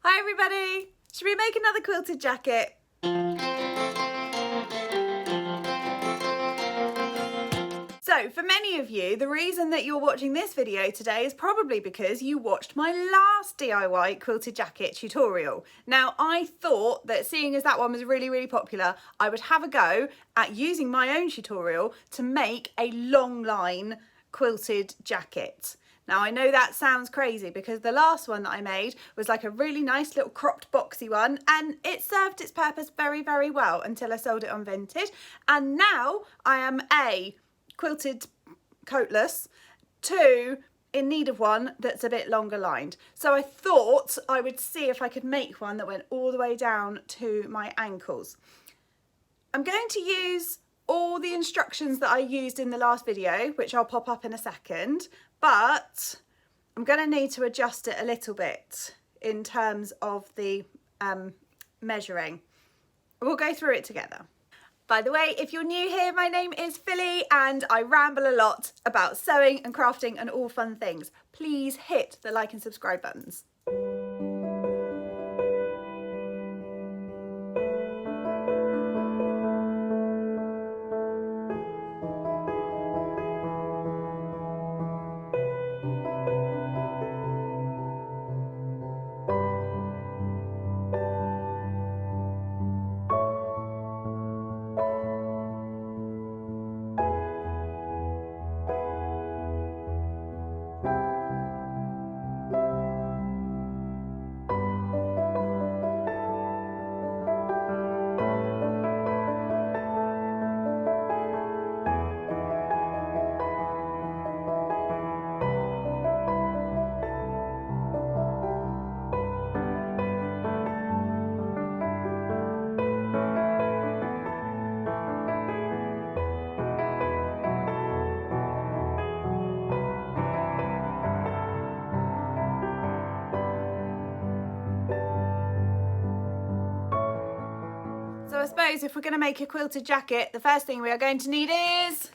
Hi everybody! Should we make another quilted jacket? So for many of you, the reason that you're watching this video today is probably because you watched my last DIY quilted jacket tutorial. Now I thought that seeing as that one was really popular, I would have a go at using my own tutorial to make a long line quilted jacket. Now I know that sounds crazy because the last one that I made was like a really nice little cropped boxy one, and it served its purpose very well until I sold it on Vinted. And now I am A, quilted coatless, 2, in need of one that's a bit longer lined. So I thought I would see if I could make one that went all the way down to my ankles. I'm going to use all the instructions that I used in the last video, which I'll pop up in a second, but I'm going to need to adjust it a little bit in terms of the measuring. We'll go through it together. By the way, if you're new here, my name is Phili and I ramble a lot about sewing and crafting and all fun things. Please hit the like and subscribe buttons. So I suppose if we're going to make a quilted jacket, the first thing we are going to need is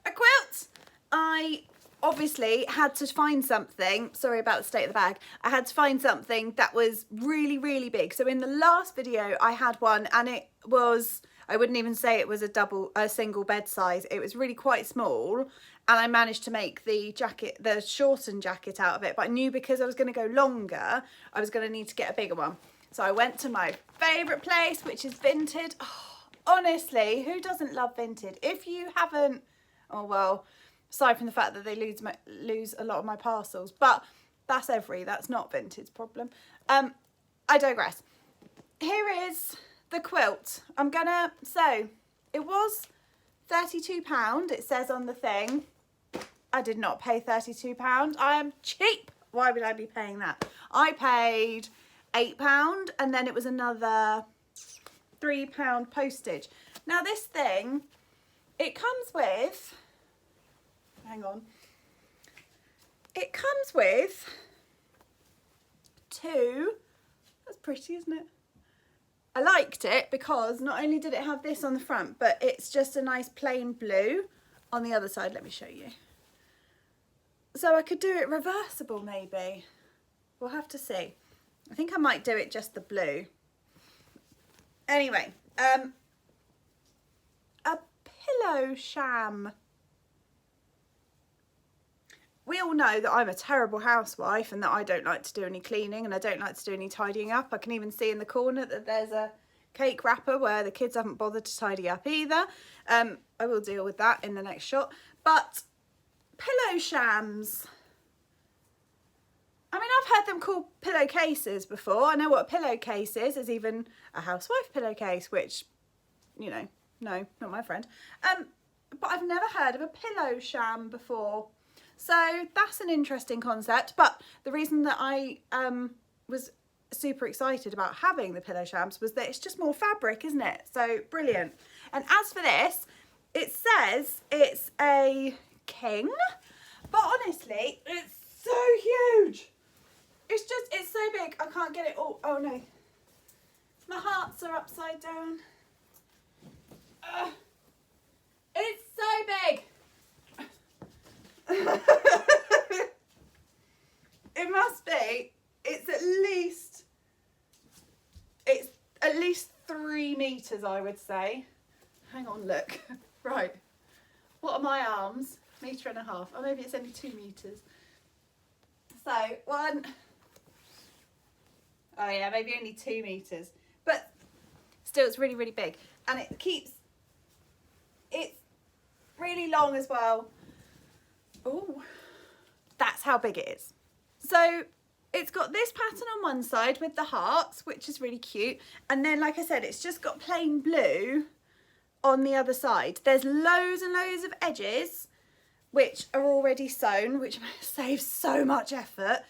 a quilt. I obviously had to find something, sorry about the state of the bag, I had to find something that was really big. So in the last video I had one and it was, I wouldn't even say it was a single bed size, it was really quite small, and I managed to make the jacket, the shortened jacket out of it, but I knew because I was going to go longer, I was going to need to get a bigger one. So I went to my favourite place, which is Vinted. Oh, honestly, who doesn't love Vinted? If you haven't, oh well, aside from the fact that they lose a lot of my parcels, but that's not Vinted's problem. I digress. Here is the quilt. So it was £32, it says on the thing. I did not pay £32. I am cheap. Why would I be paying that? I paid £8 and then it was another £3 postage. Now this thing, it comes with, hang on, it comes with two, that's pretty, isn't it? I liked it because not only did it have this on the front, but it's just a nice plain blue on the other side. Let me show you. So I could do it reversible maybe. We'll have to see. I think I might do it just the blue. Anyway, a pillow sham. We all know that I'm a terrible housewife and that I don't like to do any cleaning and I don't like to do any tidying up. I can even see in the corner that there's a cake wrapper where the kids haven't bothered to tidy up either. I will deal with that in the next shot. But pillow shams. I mean, I've heard them called pillowcases before. I know what a pillowcase is. There's even a housewife pillowcase, which, you know, no, not my friend. But I've never heard of a pillow sham before. So that's an interesting concept. But the reason that I was super excited about having the pillow shams was that it's just more fabric, isn't it? So brilliant. And as for this, it says it's a king, but honestly, it's so huge. It's so big, I can't get it all. Oh no. My hearts are upside down. It's so big. It must be. It's at least at least 3 meters, I would say. Hang on, look. Right. What are my arms? 1.5 meters. Oh, maybe it's only 2 meters. So 1. Oh yeah, maybe only 2 meters. But still, it's really, really big. And it's really long as well. Oh, that's how big it is. So it's got this pattern on one side with the hearts, which is really cute. And then, like I said, it's just got plain blue on the other side. There's loads and loads of edges, which are already sewn, which saves so much effort.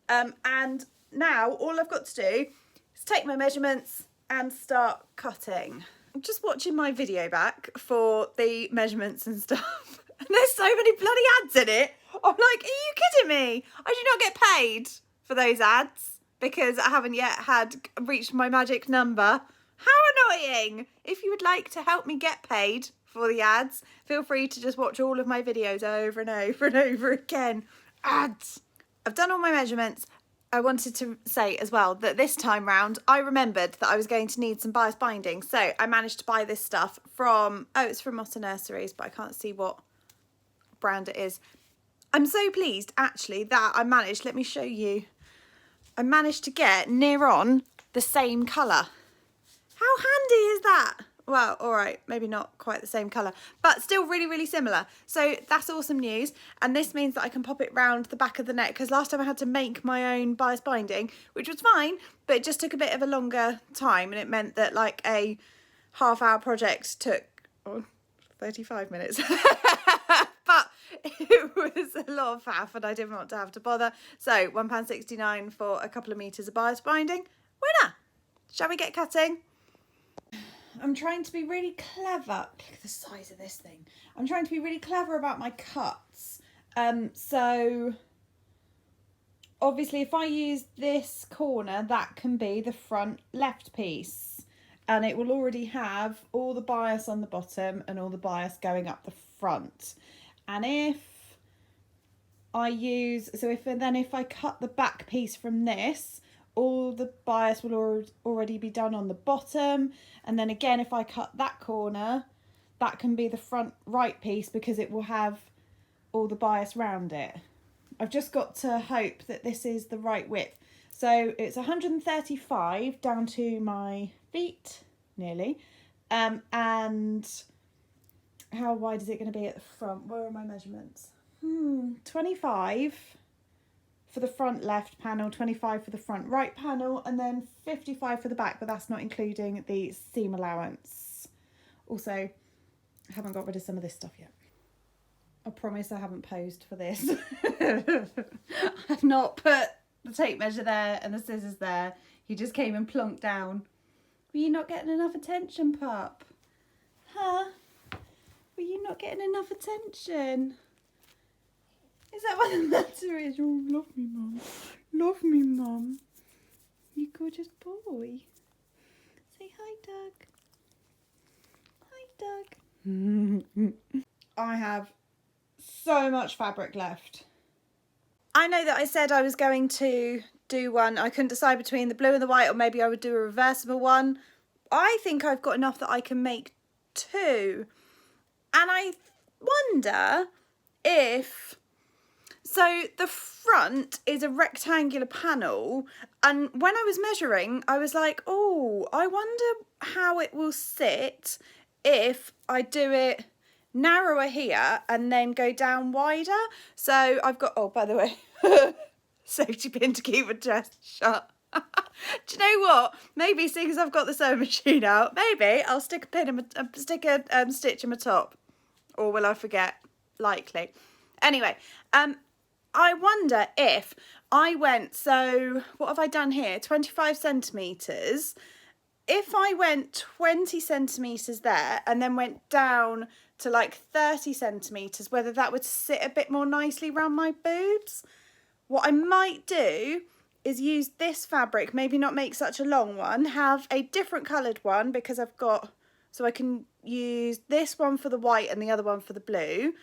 And now all I've got to do is take my measurements and start cutting. I'm just watching my video back for the measurements and stuff. And there's so many bloody ads in it. I'm like, are you kidding me? I do not get paid for those ads because I haven't yet reached my magic number. How annoying. If you would like to help me get paid for the ads, feel free to just watch all of my videos over and over and over again. Ads. I've done all my measurements. I wanted to say as well that this time round I remembered that I was going to need some bias binding, so I managed to buy this stuff from, it's from Motter Nurseries, but I can't see what brand it is. I'm so pleased actually that I managed, let me show you, I managed to get near on the same colour. How handy is that? Well, all right, maybe not quite the same colour, but still really, really similar. So that's awesome news. And this means that I can pop it round the back of the neck, because last time I had to make my own bias binding, which was fine, but it just took a bit of a longer time. And it meant that like a half-hour project took 35 minutes. But it was a lot of faff and I didn't want to have to bother. So £1.69 for a couple of metres of bias binding. Winner! Shall we get cutting? I'm trying to be really clever. Look at the size of this thing. I'm trying to be really clever about my cuts. So obviously if I use this corner, that can be the front left piece. And it will already have all the bias on the bottom and all the bias going up the front. And if I cut the back piece from this, all the bias will already be done on the bottom. And then again, if I cut that corner, that can be the front right piece because it will have all the bias round it. I've just got to hope that this is the right width. So it's 135 down to my feet, nearly. And how wide is it going to be at the front? Where are my measurements? 25 for the front left panel, 25 for the front right panel, and then 55 for the back, but that's not including the seam allowance. Also, I haven't got rid of some of this stuff yet. I promise I haven't posed for this. I've not put the tape measure there and the scissors there. He just came and plunked down. Were you not getting enough attention, pup? Huh? Were you not getting enough attention? Is that what the matter is? Oh, love me, Mum. Love me, Mum. You gorgeous boy. Say hi, Doug. Hi, Doug. I have so much fabric left. I know that I said I was going to do one. I couldn't decide between the blue and the white, or maybe I would do a reversible one. I think I've got enough that I can make 2. And I wonder if... So the front is a rectangular panel, and when I was measuring, I was like, oh, I wonder how it will sit if I do it narrower here and then go down wider. So I've got, oh, by the way, safety pin to keep my chest shut. Do you know what? Maybe seeing as I've got the sewing machine out, maybe I'll stick a pin in my, stitch in my top. Or will I forget? Likely. Anyway, I wonder if I went, so what have I done here? 25 centimetres. If I went 20 centimetres there and then went down to like 30 centimetres, whether that would sit a bit more nicely around my boobs. What I might do is use this fabric, maybe not make such a long one, have a different coloured one because I've got, so I can use this one for the white and the other one for the blue.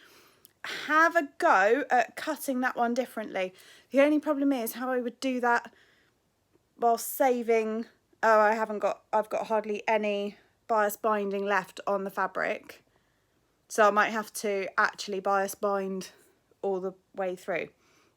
Have a go at cutting that one differently. The only problem is how I would do that while saving Oh, I've got hardly any bias binding left on the fabric. So I might have to actually bias bind all the way through.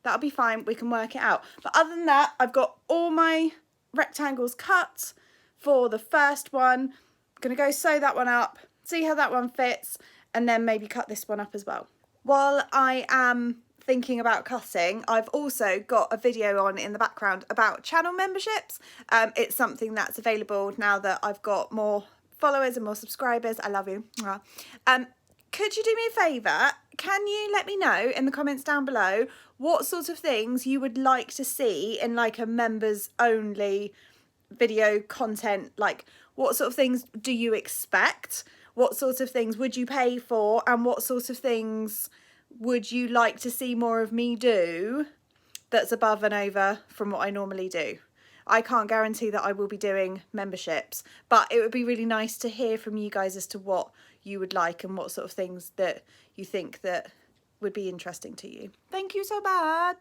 That'll be fine, we can work it out. But other than that, I've got all my rectangles cut for the first one. I'm gonna go sew that one up, see how that one fits, and then maybe cut this one up as well. While I am thinking about cutting, I've also got a video on in the background about channel memberships. It's something that's available now that I've got more followers and more subscribers. I love you. Could you do me a favour? Can you let me know in the comments down below what sort of things you would like to see in like a members only video content? Like, what sort of things do you expect? What sort of things would you pay for? And what sort of things would you like to see more of me do that's above and over from what I normally do? I can't guarantee that I will be doing memberships, but it would be really nice to hear from you guys as to what you would like and what sort of things that you think that would be interesting to you. Thank you so much.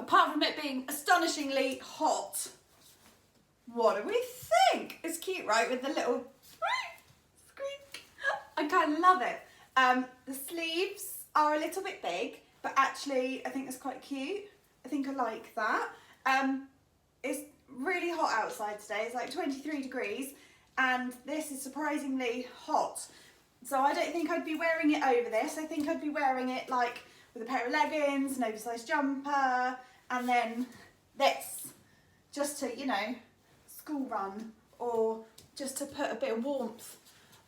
Apart from it being astonishingly hot, what do we think? It's cute, right? With the little squeak. I kind of love it. The sleeves are a little bit big, but actually I think it's quite cute. I think I like that. It's really hot outside today. It's like 23 degrees and this is surprisingly hot. So I don't think I'd be wearing it over this. I think I'd be wearing it like with a pair of leggings, an oversized jumper, and then this, just to, you know, school run or just to put a bit of warmth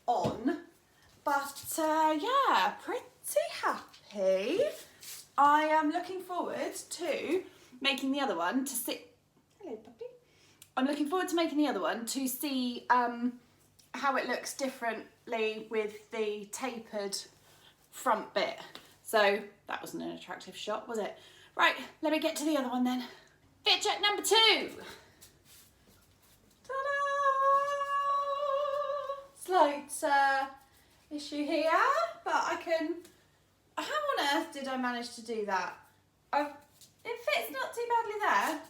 on. But yeah, pretty happy. I am looking forward to making the other one to see. Hello, puppy. I'm looking forward to making the other one to see how it looks differently with the tapered front bit. So that wasn't an attractive shot, was it? Right, let me get to the other one then. Fit check number 2. Ta-da! Slight issue here, but I can. How on earth did I manage to do that? It fits not too badly there,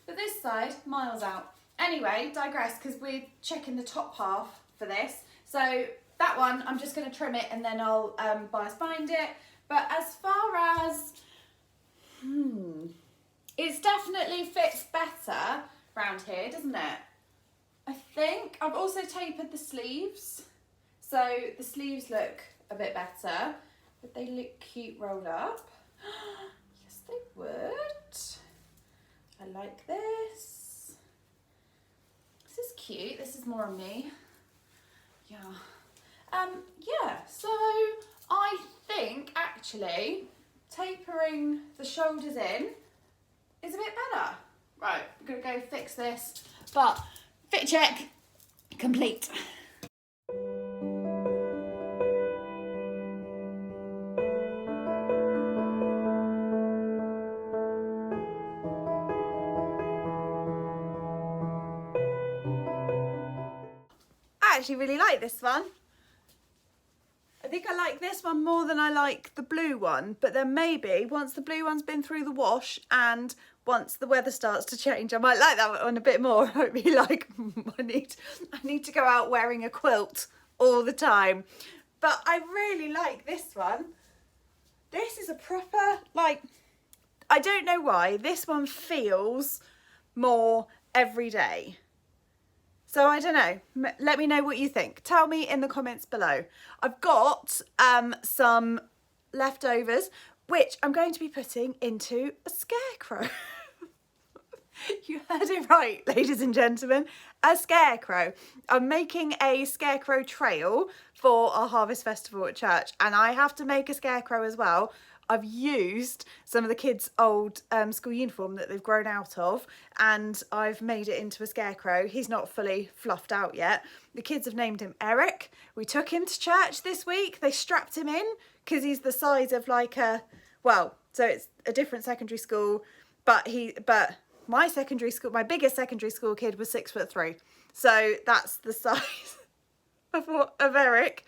but this side, miles out. Anyway, digress, because we're checking the top half for this. So that one, I'm just going to trim it and then I'll bias bind it. But as far as, it definitely fits better, around here, doesn't it? I think I've also tapered the sleeves, so the sleeves look a bit better. Would they look cute rolled up? Yes, they would. I like this. This is cute. This is more on me. Yeah. Yeah, so I think actually tapering the shoulders in is a bit better. Right, I'm gonna go fix this, but fit check complete. I actually really like this one. I think I like this one more than I like the blue one, but then maybe once the blue one's been through the wash and once the weather starts to change, I might like that one a bit more. I might be like, I need to go out wearing a quilt all the time. But I really like this one. This is a proper, like, I don't know why, this one feels more everyday. So I don't know, let me know what you think. Tell me in the comments below. I've got some leftovers, which I'm going to be putting into a scarecrow. You heard it right, ladies and gentlemen, a scarecrow. I'm making a scarecrow trail for our harvest festival at church, and I have to make a scarecrow as well. I've used some of the kids' old school uniform that they've grown out of, and I've made it into a scarecrow. He's not fully fluffed out yet. The kids have named him Eric. We took him to church this week. They strapped him in because he's the size of like a, well, so it's a different secondary school, but my secondary school, my biggest secondary school kid was 6'3". So that's the size of Eric.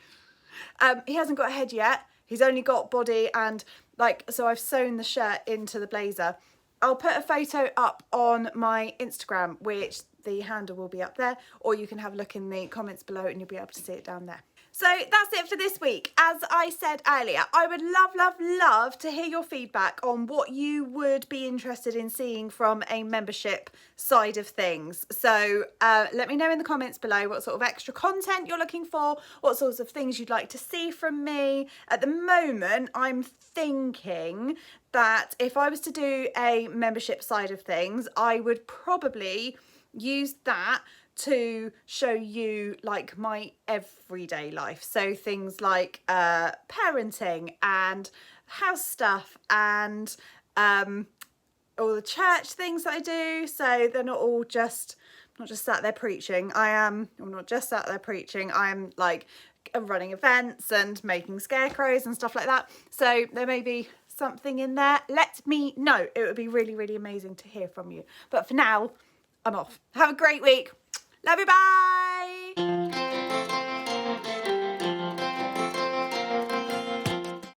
He hasn't got a head yet. He's only got body and like, so I've sewn the shirt into the blazer. I'll put a photo up on my Instagram, which the handle will be up there, or you can have a look in the comments below and you'll be able to see it down there. So that's it for this week. As I said earlier, I would love to hear your feedback on what you would be interested in seeing from a membership side of things. So let me know in the comments below what sort of extra content you're looking for, what sorts of things you'd like to see from me. At the moment, I'm thinking that if I was to do a membership side of things, I would probably use that to show you like my everyday life. So things like parenting and house stuff and all the church things that I do. So they're not all just, I'm not just sat there preaching. I'm not just sat there preaching. I'm like running events and making scarecrows and stuff like that. So there may be something in there. Let me know. It would be really amazing to hear from you. But for now, I'm off. Have a great week. Love you, bye.